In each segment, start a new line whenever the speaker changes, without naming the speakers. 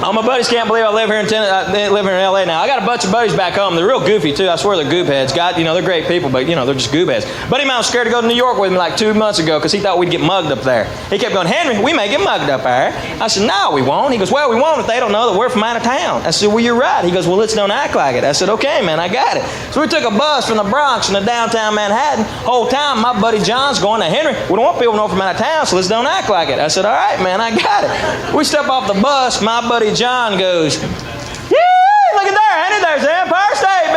All my buddies can't believe I live here in LA now. I got a bunch of buddies back home. They're real goofy too. I swear they're goop heads. They're great people, but they're just goob heads. Buddy of mine was scared to go to New York with me like 2 months ago because he thought we'd get mugged up there. He kept going, Henry, we may get mugged up there. I said, no, we won't. He goes, well, we won't if they don't know that we're from out of town. I said, well, you're right. He goes, well, let's don't act like it. I said, okay, man, I got it. So we took a bus from the Bronx into downtown Manhattan. Whole time, my buddy John's going, now, Henry, we don't want people to know from out of town, so let's don't act like it. I said, all right, man, I got it. We step off the bus. My buddy John goes, yeah, look at there, Henry, there's the Empire State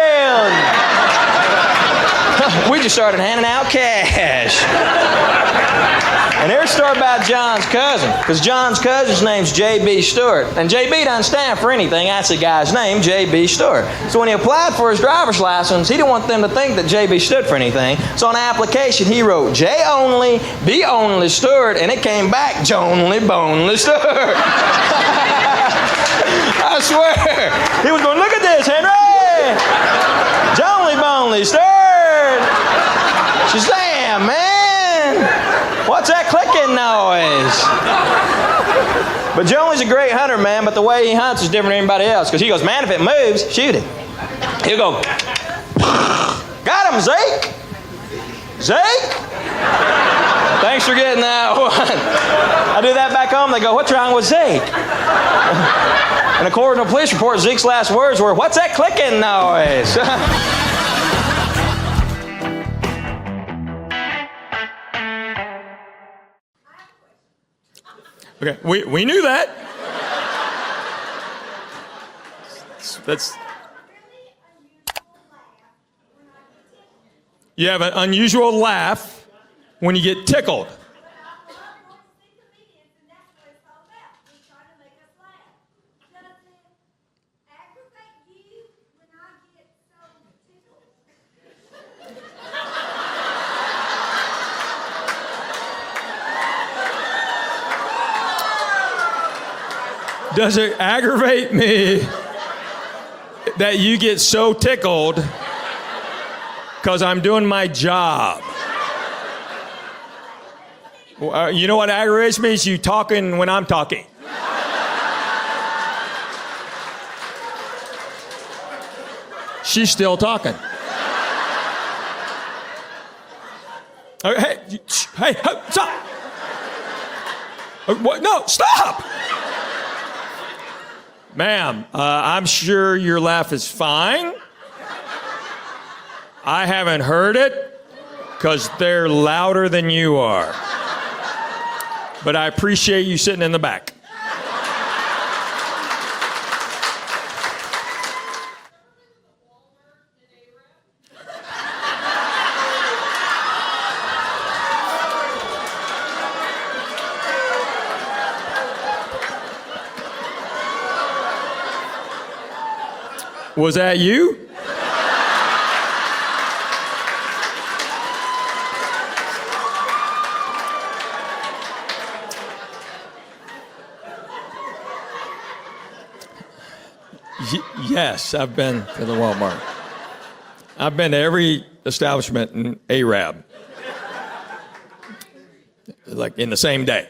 Building. We just started handing out cash. And here's a story about John's cousin, because John's cousin's name's J.B. Stuart. And J.B. doesn't stand for anything. That's the guy's name, J.B. Stuart. So when he applied for his driver's license, he didn't want them to think that J.B. stood for anything. So on the application, he wrote J only, B only Stuart, and it came back Jonely Bonely Stuart. I swear. He was going, look at this, Henry. Jonely Bonely Stuart. She's damn, man. What's that clicking noise? But Jonely's a great hunter, man, but the way he hunts is different than anybody else. Because he goes, man, if it moves, shoot it. He'll go, got him, Zeke. Zeke? Thanks for getting that one. I do that back home. They go, what's wrong with Zeke? And according to a police report, Zeke's last words were, what's that clicking noise? Okay, we knew that. That's. You have an unusual laugh when you get tickled. Does it aggravate me that you get so tickled because I'm doing my job? You know what aggravates me is you talking when I'm talking. She's still talking. Hey, stop! What? No, stop! Ma'am, I'm sure your laugh is fine. I haven't heard it because they're louder than you are. But I appreciate you sitting in the back. Was that you? Yes, I've been to the Walmart. I've been to every establishment in Arab. Like in the same day.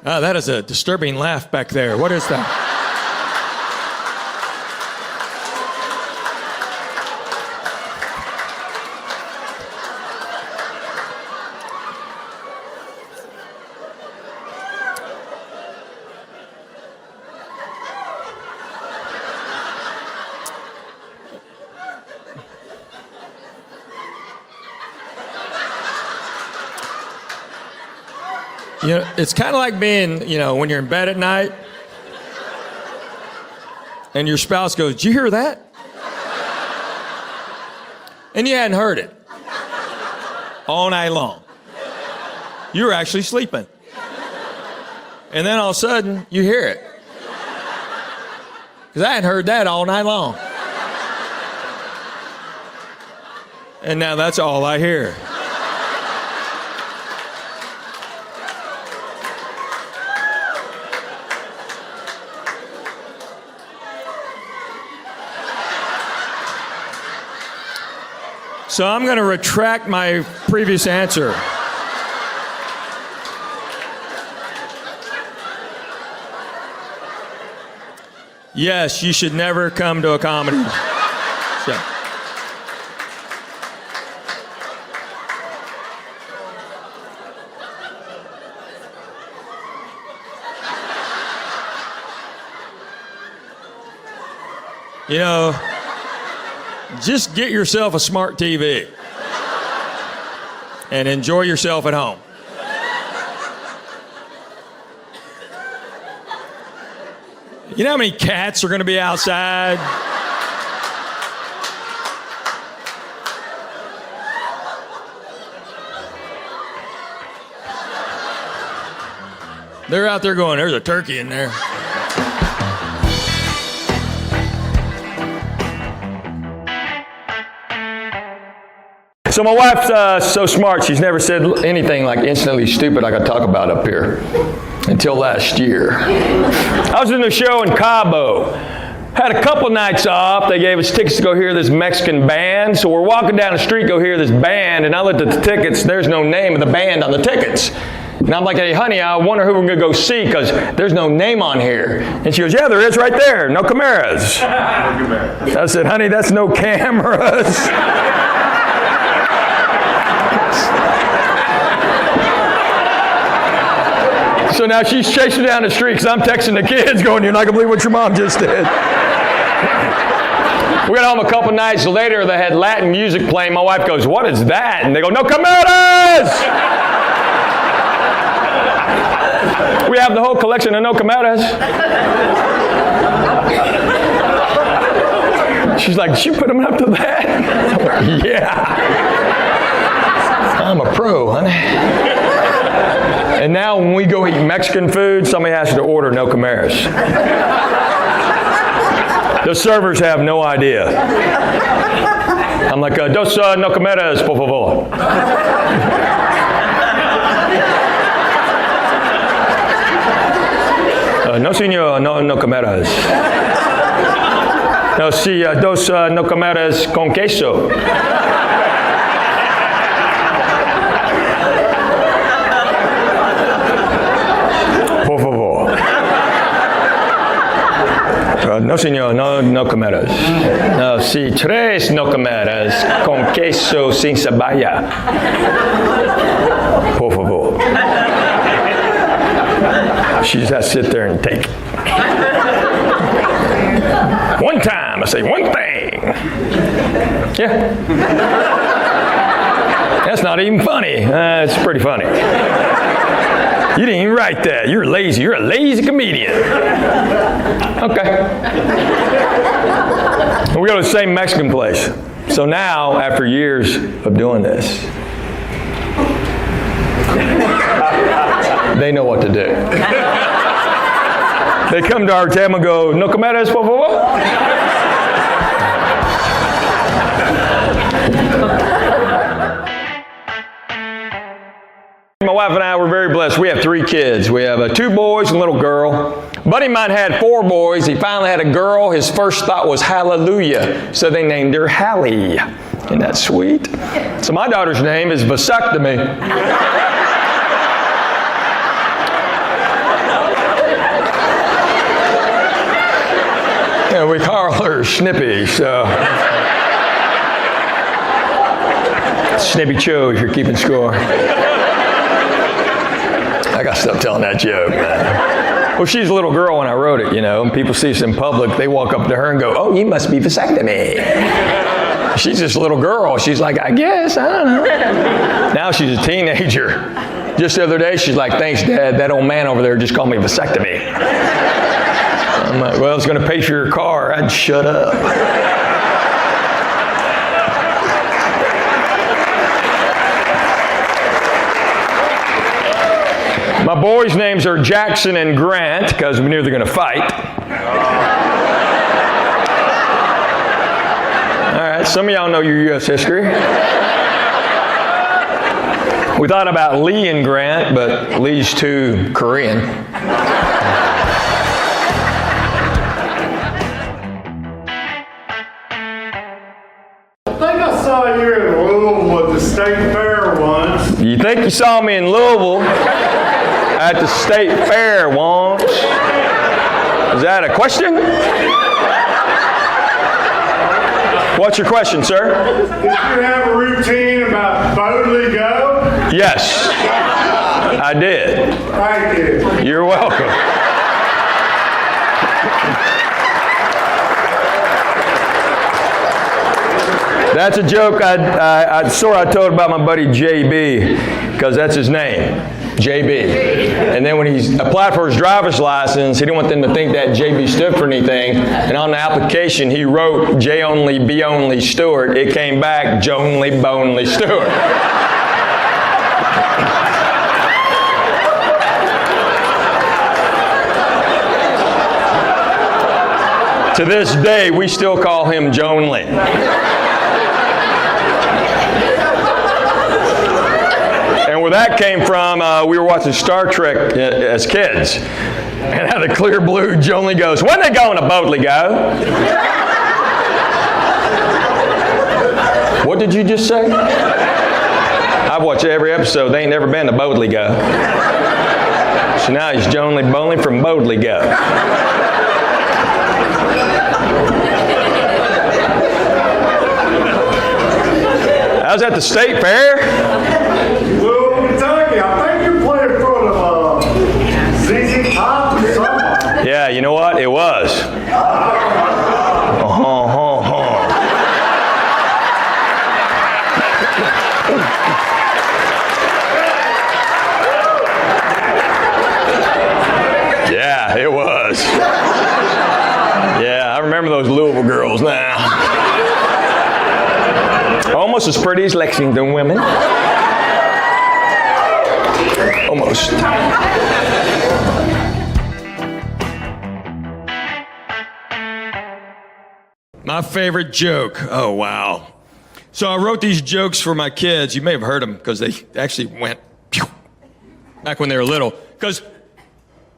That is a disturbing laugh back there. What is that? You know, it's kind of like being, when you're in bed at night and your spouse goes, "Did you hear that?" And you hadn't heard it all night long. You were actually sleeping. And then all of a sudden, you hear it. Because I hadn't heard that all night long. And now that's all I hear.
So I'm going to retract my previous answer. Yes, you should never come to a comedy show. You know, just get yourself a smart TV and enjoy yourself at home. You know how many cats are going to be outside? They're out there going, there's a turkey in there.
So my wife's so smart, she's never said anything like instantly stupid like I talk about up here until last year. I was in a show in Cabo. Had a couple nights off. They gave us tickets to go hear this Mexican band. So we're walking down the street, go hear this band, and I looked at the tickets. There's no name of the band on the tickets. And I'm like, hey, honey, I wonder who we're going to go see because there's no name on here. And she goes, yeah, there is right there. No cameras. I said, honey, that's no cameras. So now she's chasing down the street because I'm texting the kids going, you're not going to believe what your mom just did. We got home a couple nights later. They had Latin music playing. My wife goes, what is that? And they go, no cameras! We have the whole collection of no cameras. She's like, did you put them up to that? I'm like, yeah. I'm a pro, honey. And now when we go eat Mexican food, somebody has to order no cameras. The servers have no idea. I'm like, dos no cameras, por favor. No, señor, no cameras. No, sí, dos no cameras con queso. Por favor. No, señor, no cameras. No, sí, tres no cameras con queso sin cebolla. Por favor. She just has to sit there and take it. One time, I say one thing. Yeah. That's not even funny. It's pretty funny. You didn't even write that. You're lazy. You're a lazy comedian. Okay. We go to the same Mexican place. So now, after years of doing this, they know what to do. They come to our table and go, no comeras, por favor? My wife and I were very blessed. We have 3 kids. We have 2 boys and a little girl. A buddy of mine had 4 boys. He finally had a girl. His first thought was hallelujah. So they named her Hallie. Isn't that sweet? So my daughter's name is Vasectomy. And we call her Snippy, so. Henry Cho, if you're keeping score. I got to stop telling that joke, man. Well, she's a little girl when I wrote it, you know, and people see us in public, they walk up to her and go, oh, you must be Vasectomy. She's just a little girl. She's like, I guess, I don't know. Now she's a teenager. Just the other day, she's like, thanks, Dad, that old man over there just called me Vasectomy. I'm like, well, it's going to pay for your car. I'd shut up. My boys' names are Jackson and Grant because we knew they're going to fight. All right, some of y'all know your U.S. history. We thought about Lee and Grant, but Lee's too Korean.
I think I saw you in state fair once.
You think you saw me in Louisville at the state fair once? Is that a question? What's your question, sir?
Did you have a routine about boldly go?
Yes, I did.
Thank you.
You're welcome. That's a joke I told about my buddy JB, because that's his name, JB. And then when he applied for his driver's license, he didn't want them to think that JB stood for anything. And on the application, he wrote J only, B only, Stuart. It came back Jonely, Bonely, Stuart. To this day, we still call him Jonely. And where that came from, we were watching Star Trek as kids. And out of clear blue, Jonely goes, "When they going to boldly go?" What did you just say? I've watched every episode. They ain't never been to boldly go. So now he's Jonely Bonely from boldly go. I was at the state fair.
Louisville, Kentucky. I think you played in front of Zeke Top or something.
Yeah, you know what? It was. Yeah, it was. Yeah, I remember those Louisville girls now. Almost as pretty as Lexington women. Almost.
My favorite joke. Oh, wow. So I wrote these jokes for my kids. You may have heard them because they actually went pew, back when they were little. Because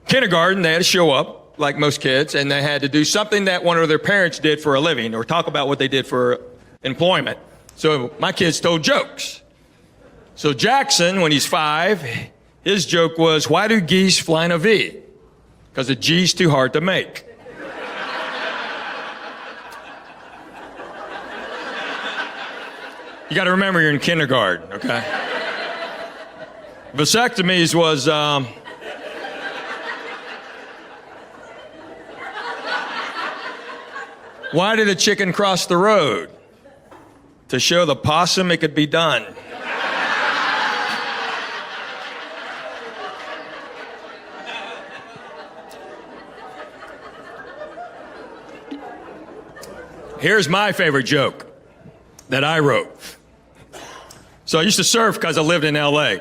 kindergarten, they had to show up, like most kids, and they had to do something that one of their parents did for a living or talk about what they did for employment. So my kids told jokes. So Jackson, when he's 5, his joke was, "Why do geese fly in a V?" Because the G's too hard to make. You got to remember you're in kindergarten, okay? Vasectomies was, why did a chicken cross the road? To show the possum it could be done. Here's my favorite joke that I wrote. So I used to surf because I lived in LA.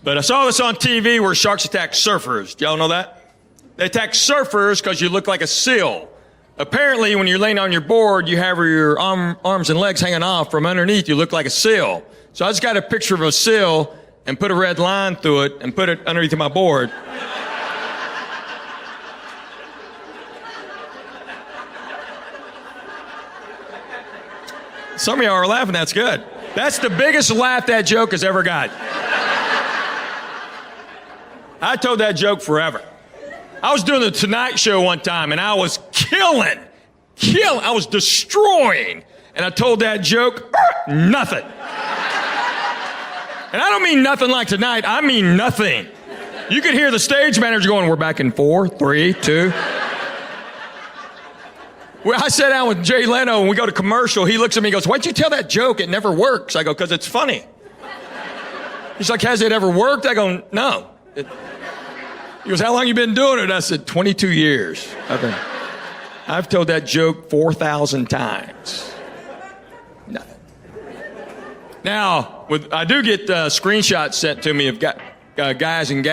But I saw this on TV where sharks attack surfers. Do y'all know that? They attack surfers because you look like a seal. Apparently, when you're laying on your board, you have your arms and legs hanging off. From underneath, you look like a seal. So I just got a picture of a seal and put a red line through it and put it underneath my board. Some of y'all are laughing. That's good. That's the biggest laugh that joke has ever got. I told that joke forever. I was doing the Tonight Show one time, and I was killing. I was destroying. And I told that joke, nothing. And I don't mean nothing like tonight. I mean nothing. You could hear the stage manager going, "We're back in 4, 3, 2. Well, I sat down with Jay Leno and we go to commercial. He looks at me and goes, "Why'd you tell that joke? It never works." I go, "Because it's funny." He's like, "Has it ever worked?" I go, "No." He goes, "How long you been doing it?" I said, 22 years. I've told that joke 4,000 times. Nothing. Now, I do get screenshots sent to me of guys and gals